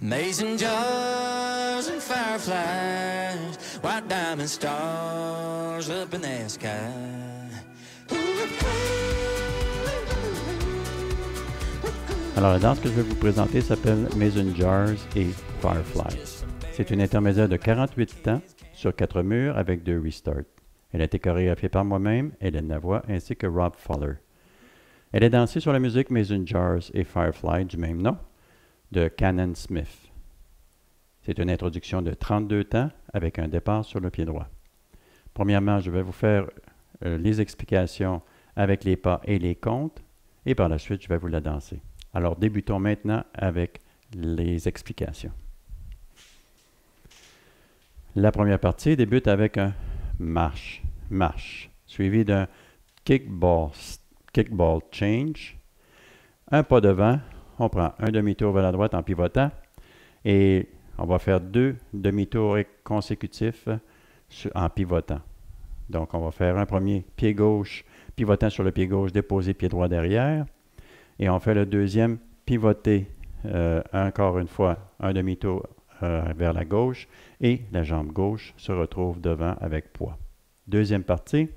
Mason jars and fireflies, white diamond stars up in the sky. Alors, la danse que je vais vous présenter s'appelle Mason Jars et Fireflies. C'est une intermédiaire de 48 temps sur 4 murs avec 2 restarts. Elle a été chorégraphiée par moi-même, Hélène Lavoie, ainsi que Rob Fuller. Elle est dansée sur la musique Mason Jars et Firefly du même nom de Cannon Smith. C'est une introduction de 32 temps avec un départ sur le pied droit. Premièrement, je vais vous faire les explications avec les pas et les comptes, et par la suite, je vais vous la danser. Alors, débutons maintenant avec les explications. La première partie débute avec un marche, suivi d'un kickball change. Un pas devant, on prend un demi-tour vers la droite en pivotant et on va faire 2 demi-tours consécutifs en pivotant. Donc, on va faire un premier pied gauche, pivotant sur le pied gauche, déposer pied droit derrière. Et on fait le deuxième, pivoter encore une fois, un demi-tour vers la gauche et la jambe gauche se retrouve devant avec poids. Deuxième partie,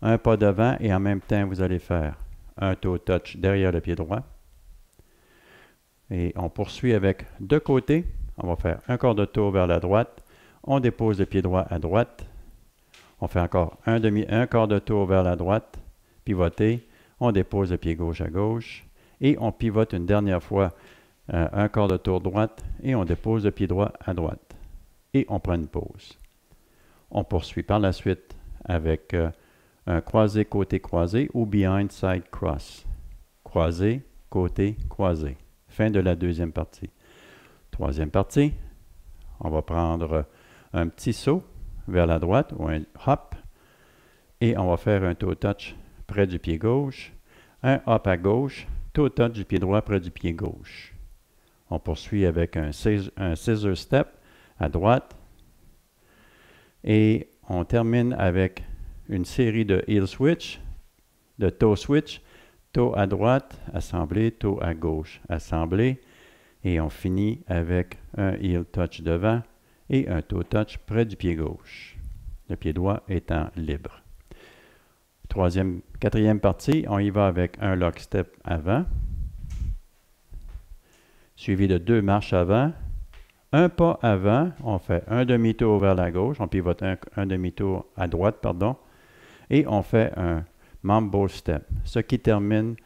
un pas devant et en même temps, vous allez faire un toe touch derrière le pied droit. Et on poursuit avec deux côtés. On va faire un quart de tour vers la droite. On dépose le pied droit à droite. On fait encore un quart de tour vers la droite, pivoter. On dépose le pied gauche à gauche et on pivote une dernière fois un quart de tour droite et on dépose le pied droit à droite. Et on prend une pause. On poursuit par la suite avec un croisé, côté croisé ou behind side cross. Croisé, côté, croisé. Fin de la deuxième partie. Troisième partie, on va prendre un petit saut vers la droite ou un hop et on va faire un toe touch près du pied gauche, un hop à gauche, toe touch du pied droit près du pied gauche. On poursuit avec un scissor step à droite et on termine avec une série de heel switch, de toe switch, toe à droite, assemblé, toe à gauche, assemblé, et on finit avec un heel touch devant et un toe touch près du pied gauche, le pied droit étant libre. Quatrième partie, on y va avec un lock step avant, suivi de 2 marches avant, un pas avant, on fait un demi-tour vers la gauche, on pivote un demi-tour à droite, pardon, et on fait un mambo step, ce qui termine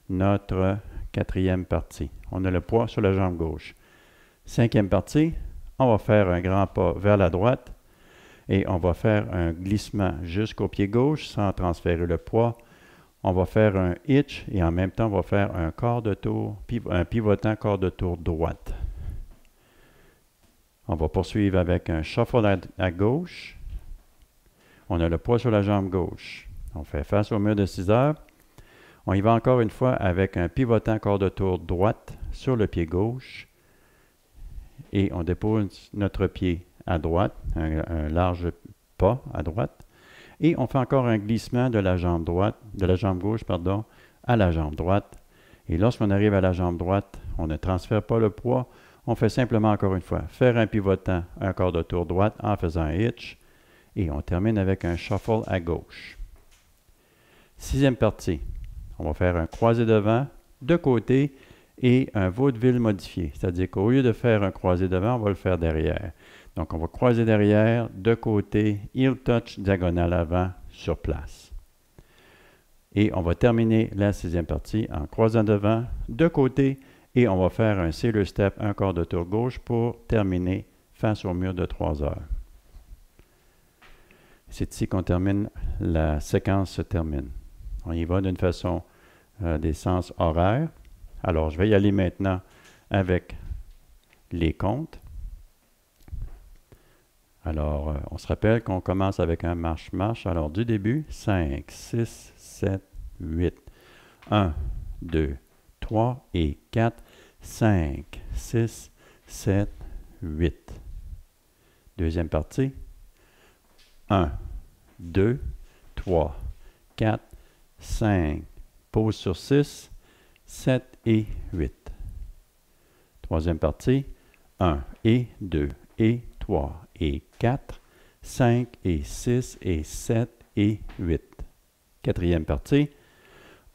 notre quatrième partie. On a le poids sur la jambe gauche. Cinquième partie, on va faire un grand pas vers la droite et on va faire un glissement jusqu'au pied gauche sans transférer le poids. On va faire un hitch et en même temps, on va faire un quart de tour, un pivotant quart de tour droite. On va poursuivre avec un shuffle à gauche. On a le poids sur la jambe gauche. On fait face au mur de 6 heures. On y va encore une fois avec un pivotant quart de tour droite sur le pied gauche. Et on dépose notre pied à droite, un large pas à droite. Et on fait encore un glissement de la jambe gauche, à la jambe droite. Et lorsqu'on arrive à la jambe droite, on ne transfère pas le poids. On fait simplement encore une fois faire un pivotant, un quart de tour droite en faisant un hitch. Et on termine avec un shuffle à gauche. Sixième partie, on va faire un croisé devant, de côté et un vaudeville modifié. C'est-à-dire qu'au lieu de faire un croisé devant, on va le faire derrière. Donc, on va croiser derrière, de côté, heel touch, diagonale avant, sur place. Et on va terminer la sixième partie en croisant devant, de côté, et on va faire un sailor step, un quart de tour gauche pour terminer face au mur de 3 heures. C'est ici qu'on termine, la séquence se termine. On y va d'une façon des sens horaires. Alors, je vais y aller maintenant avec les comptes. Alors, on se rappelle qu'on commence avec un marche-marche. Alors, du début, 5, 6, 7, 8. 1, 2, 3 et 4. 5, 6, 7, 8. Deuxième partie. 1, 2, 3, 4, 5. Pause sur 6, 7 et 8. Troisième partie. 1 et 2 et 3 et 4, 5 et 6 et 7 et 8. Quatrième partie.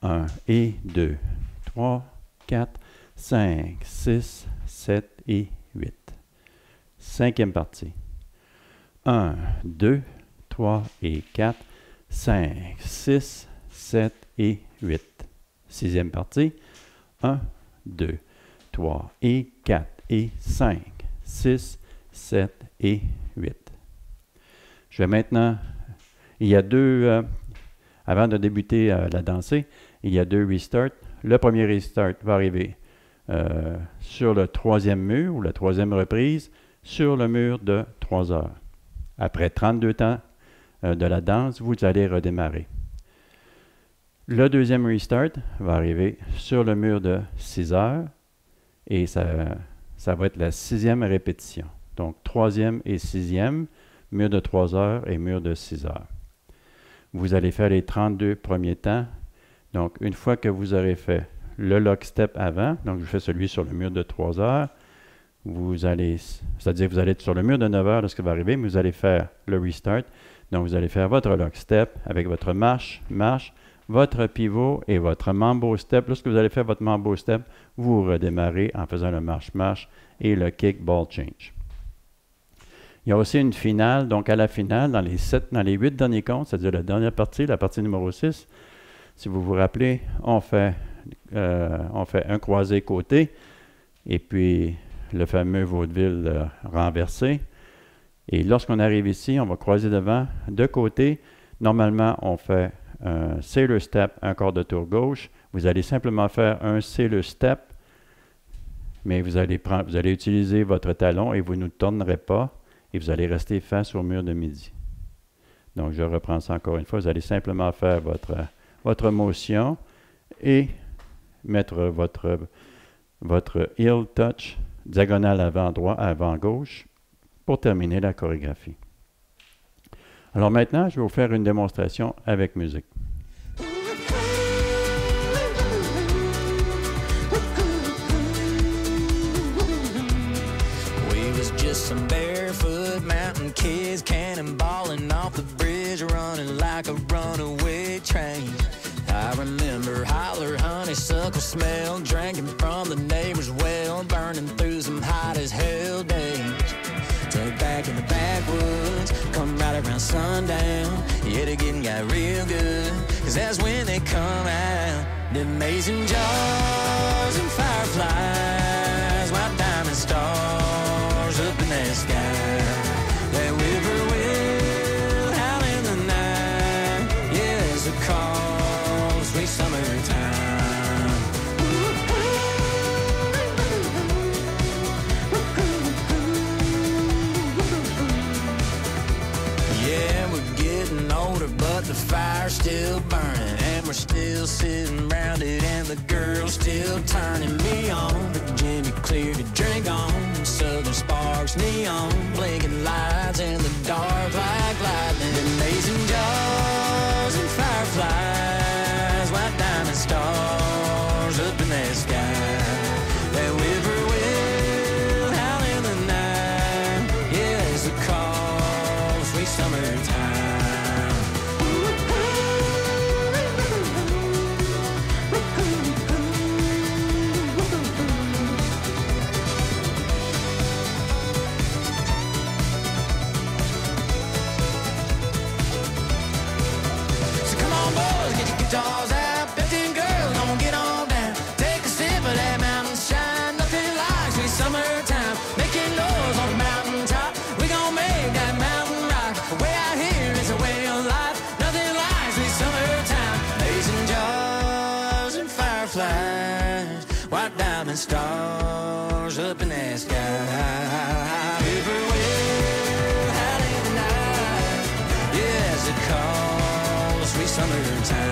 1 et 2, 3, 4, 5, 6, 7 et 8. Cinquième partie. 1, 2, 3 et 4, 5, 6, 7 et 8. Sixième partie. 1, 2, 3 et 4 et 5, 6, 7 et 8. Je vais maintenant, il y a deux, avant de débuter la danser, il y a deux restarts. Le premier restart va arriver sur le troisième mur ou la troisième reprise sur le mur de 3 heures. Après 32 temps de la danse, vous allez redémarrer. Le deuxième restart va arriver sur le mur de 6 heures et ça va être la 6e répétition. Donc, 3e et 6e, mur de 3 heures et mur de 6 heures. Vous allez faire les 32 premiers temps. Donc, une fois que vous aurez fait le lockstep avant, donc je fais celui sur le mur de 3 heures, c'est-à-dire que vous allez être sur le mur de 9 heures, lorsque va arriver, mais vous allez faire le restart. Donc, vous allez faire votre lockstep avec votre marche, votre pivot et votre mambo step. Lorsque vous allez faire votre mambo step, vous redémarrez en faisant le marche et le kick ball change. Il y a aussi une finale. Donc, à la finale, dans les 8 derniers comptes, c'est-à-dire la dernière partie, la partie numéro 6, si vous vous rappelez, on fait un croisé côté et puis le fameux vaudeville renversé. Et lorsqu'on arrive ici, on va croiser devant, de côté. Normalement, on fait un sailor step, un quart de tour gauche. Vous allez simplement faire un sailor step, mais vous allez utiliser votre talon et vous ne tournerez pas et vous allez rester face au mur de midi. Donc, je reprends ça encore une fois. Vous allez simplement faire votre motion et mettre votre heel touch diagonale avant droit, avant gauche pour terminer la chorégraphie. Alors maintenant, je vais vous faire une démonstration avec musique. We was just some barefoot mountain kids cannonballing off the bridge, running like a runaway train. I remember holler, honeysuckle smell, drinking from the neighbor's well, burning through some hot as hell days. Tucked back in the backwoods, come right around sundown. Yeah, the getting got real good, 'cause that's when they come out. The amazing jars and fireflies, white diamond stars up in that sky. That whippoorwill howl in the night, yeah, it's a call, sweet summertime. Older, but the fire's still burning, and we're still sitting round it, and the girl's still turning me on. But Jimmy clear to drink on, southern sparks, neon, blinking lights in the dark like lightning. Amazing jars and fireflies, white diamond stars up in that sky. That whippoorwill howl in the night, yeah, it's a call, sweet summertime. Jaws out, 15 girls, don't get on down. Take a sip of that mountain shine, nothing like sweet summertime. Making noise on the mountaintop, we gon' make that mountain rock. Way out here is a way of life, nothing like sweet summertime. Amazing jars and fireflies, white diamond stars up in that sky. Whippoorwill howling in the night, yeah, it's a call, sweet summertime.